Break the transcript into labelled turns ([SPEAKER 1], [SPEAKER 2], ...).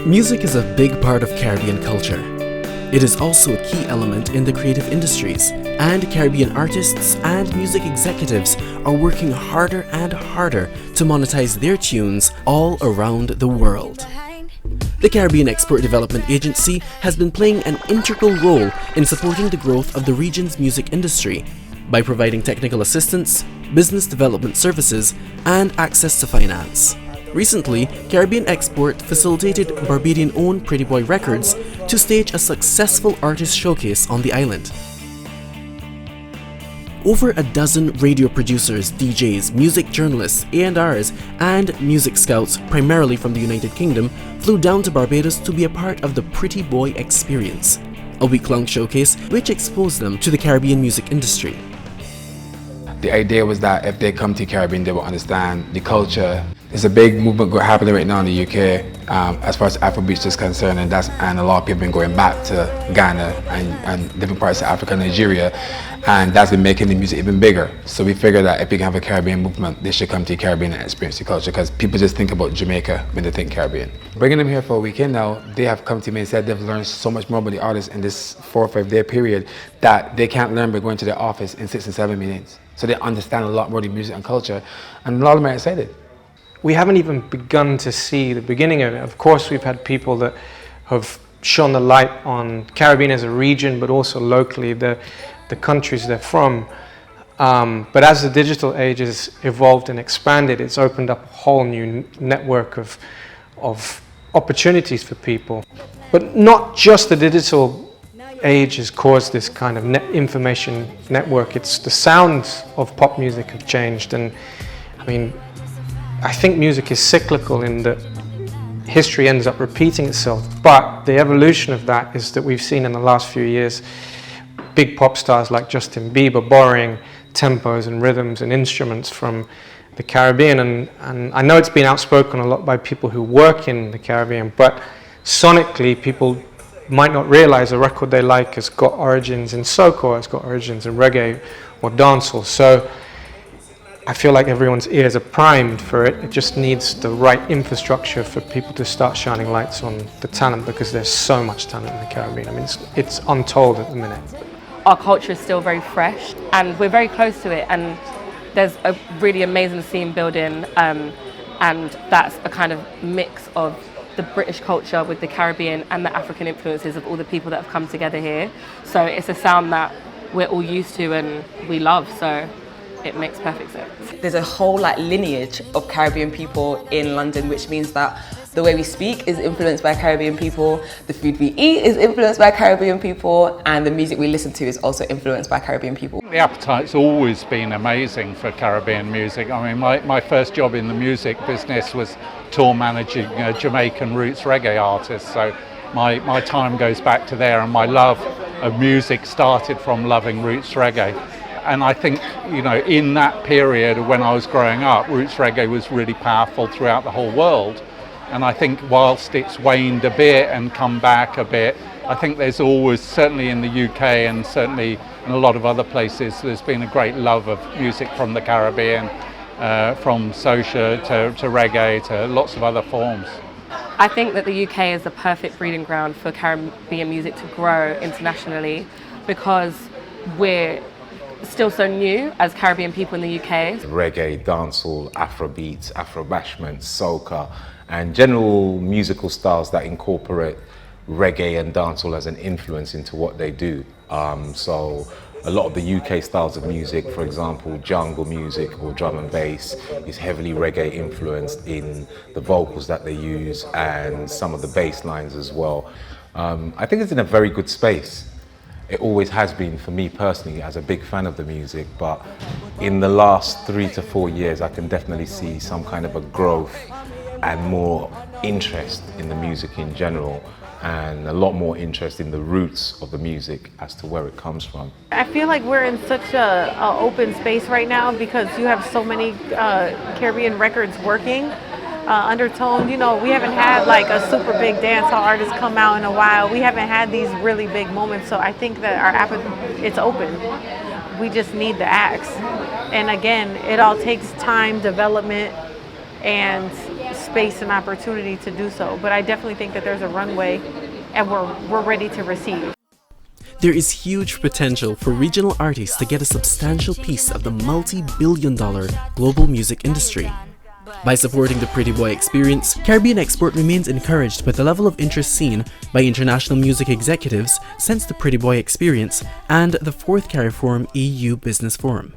[SPEAKER 1] Music is a big part of Caribbean culture. It is also a key element in the creative industries, and Caribbean artists and music executives are working harder and harder to monetize their tunes all around the world. The Caribbean Export Development Agency has been playing an integral role in supporting the growth of the region's music industry by providing technical assistance, business development services, and access to finance. Recently, Caribbean Export facilitated Barbadian-owned Pretty Boy Records to stage a successful artist showcase on the island. Over a dozen radio producers, DJs, music journalists, A&Rs, and music scouts, primarily from the United Kingdom, flew down to Barbados to be a part of the Pretty Boy experience, a week-long showcase which exposed them to the Caribbean music industry.
[SPEAKER 2] The idea was that if they come to Caribbean, they will understand the culture. There's a big movement happening right now in the UK as far as Afrobeats is concerned, and a lot of people have been going back to Ghana and different parts of Africa, Nigeria, and that's been making the music even bigger. So we figured that if we can have a Caribbean movement, they should come to Caribbean and experience the culture, because people just think about Jamaica when they think Caribbean. Bringing them here for a weekend now, they have come to me and said they've learned so much more about the artists in this 4 or 5 day period that they can't learn by going to their office in 6 and 7 meetings. So they understand a lot more of the music and culture, and a lot of them are excited.
[SPEAKER 3] We haven't even begun to see the beginning of it. Of course, we've had people that have shone the light on Caribbean as a region, but also locally, the countries they're from. But as the digital age has evolved and expanded, it's opened up a whole new network of opportunities for people. But not just the digital age has caused this kind of information network. It's the sounds of pop music have changed, and I mean, I think music is cyclical in that history ends up repeating itself, but the evolution of that is that we've seen in the last few years big pop stars like Justin Bieber borrowing tempos and rhythms and instruments from the Caribbean, and I know it's been outspoken a lot by people who work in the Caribbean, but sonically people might not realize a record they like has got origins in soca, it's got origins in reggae or dancehall. So I feel like everyone's ears are primed for it. It just needs the right infrastructure for people to start shining lights on the talent, because there's so much talent in the Caribbean. I mean, it's untold at the minute.
[SPEAKER 4] Our culture is still very fresh, and we're very close to it, and there's a really amazing scene building, and that's a kind of mix of the British culture with the Caribbean and the African influences of all the people that have come together here. So it's a sound that we're all used to and we love, so it makes perfect sense.
[SPEAKER 5] There's a whole lineage of Caribbean people in London, which means that the way we speak is influenced by Caribbean people, the food we eat is influenced by Caribbean people, and the music we listen to is also influenced by Caribbean people.
[SPEAKER 6] The appetite's always been amazing for Caribbean music. I mean, my first job in the music business was tour managing Jamaican roots reggae artists, so my time goes back to there, and my love of music started from loving roots reggae. And I think, in that period when I was growing up, roots reggae was really powerful throughout the whole world. And I think whilst it's waned a bit and come back a bit, I think there's always, certainly in the UK and certainly in a lot of other places, there's been a great love of music from the Caribbean, from soca to reggae to lots of other forms.
[SPEAKER 4] I think that the UK is the perfect breeding ground for Caribbean music to grow internationally, because we're still so new as Caribbean people in the UK.
[SPEAKER 7] Reggae, dancehall, Afrobeats, Afro-bashment, soca, and general musical styles that incorporate reggae and dancehall as an influence into what they do. So a lot of the UK styles of music, for example, jungle music or drum and bass, is heavily reggae influenced in the vocals that they use and some of the bass lines as well. I think it's in a very good space. It always has been for me personally, as a big fan of the music, but in the last 3 to 4 years I can definitely see some kind of a growth and more interest in the music in general, and a lot more interest in the roots of the music as to where it comes from.
[SPEAKER 8] I feel like we're in such a open space right now, because you have so many Caribbean records working. Undertone, we haven't had a super big dancehall artist come out in a while. We haven't had these really big moments, so I think that it's open. We just need the acts. And again, it all takes time, development, and space and opportunity to do so. But I definitely think that there's a runway and we're ready to receive.
[SPEAKER 1] There is huge potential for regional artists to get a substantial piece of the multi-billion-dollar global music industry. By supporting the Pretty Boy experience, Caribbean Export remains encouraged by the level of interest seen by international music executives since the Pretty Boy experience and the 4th cariforum-eu Business Forum.